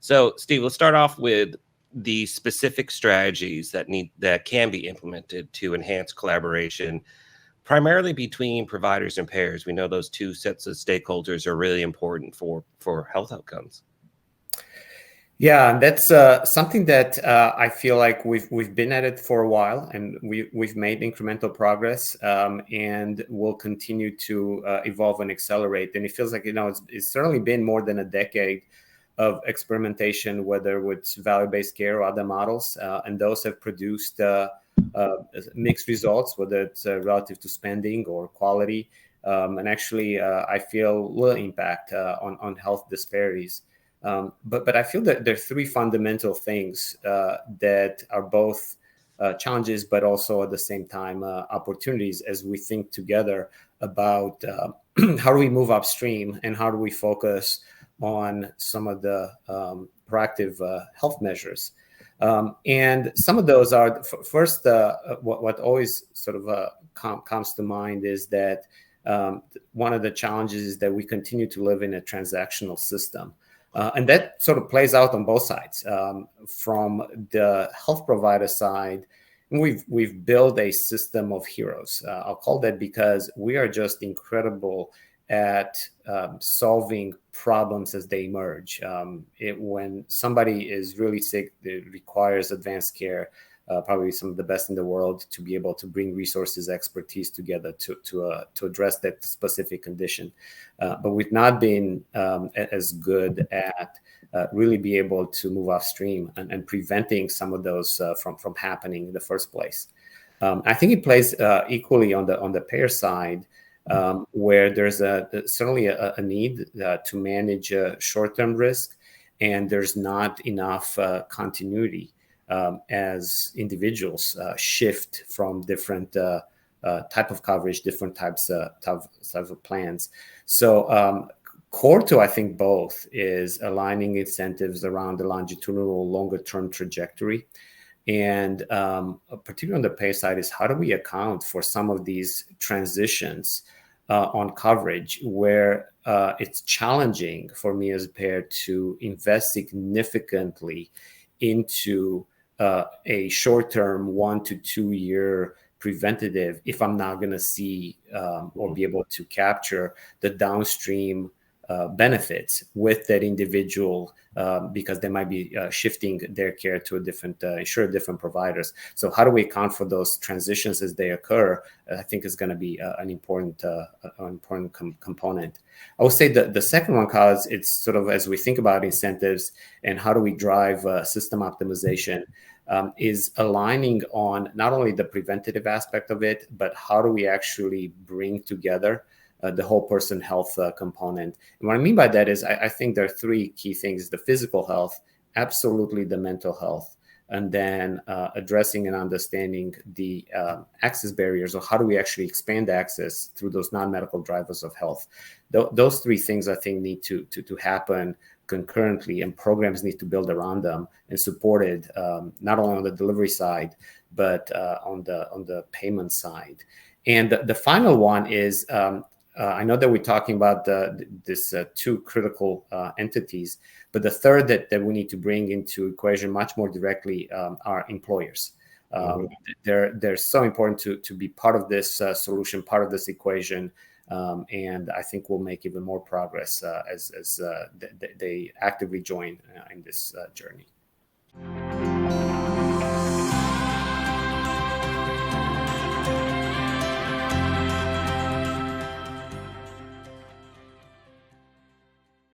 So, Steve, let's start off with the specific strategies that can be implemented to enhance collaboration, primarily between providers and payers. We know those two sets of stakeholders are really important for health outcomes. Yeah, and that's something that I feel like we've been at it for a while, and we've made incremental progress, and we'll continue to evolve and accelerate. And it feels like it's certainly been more than a decade of experimentation, whether with value-based care or other models, and those have produced mixed results, whether it's relative to spending or quality, and actually I feel little impact on health disparities. But I feel that there are three fundamental things that are both challenges, but also at the same time opportunities as we think together about how do we move upstream and how do we focus on some of the proactive health measures. And some of those are, first, what always sort of comes to mind is that one of the challenges is that we continue to live in a transactional system. And that sort of plays out on both sides. From the health provider side, we've built a system of heroes. I'll call that because we are just incredible at solving problems as they emerge. When somebody is really sick, it requires advanced care, probably some of the best in the world, to be able to bring resources, expertise together to address that specific condition. But we've not been as good at really be able to move upstream and preventing some of those from happening in the first place. I think it plays equally on the payer side, where there's certainly a need to manage short-term risk, and there's not enough continuity as individuals shift from different type of coverage, different types of plans. So core to, I think, both is aligning incentives around the longitudinal, longer-term trajectory. And particularly on the pay side is how do we account for some of these transitions on coverage where it's challenging for me as a payer to invest significantly into a short-term 1 to 2 year preventative if I'm not going to see or be able to capture the downstream benefits with that individual because they might be shifting their care to a different different providers. So how do we account for those transitions as they occur? I think is going to be an important component. I would say that the second one, cause it's sort of as we think about incentives and how do we drive system optimization, is aligning on not only the preventative aspect of it, but how do we actually bring together the whole person health component. And what I mean by that is I think there are three key things: the physical health, absolutely the mental health, and then addressing and understanding the access barriers, or how do we actually expand access through those non-medical drivers of health. Those three things I think need to happen concurrently, and programs need to build around them and supported not only on the delivery side, but on the payment side. And the final one is I know that we're talking about this two critical entities, but the third that we need to bring into equation much more directly are employers. They're so important to be part of this solution, part of this equation, and I think we'll make even more progress as they actively join in this journey.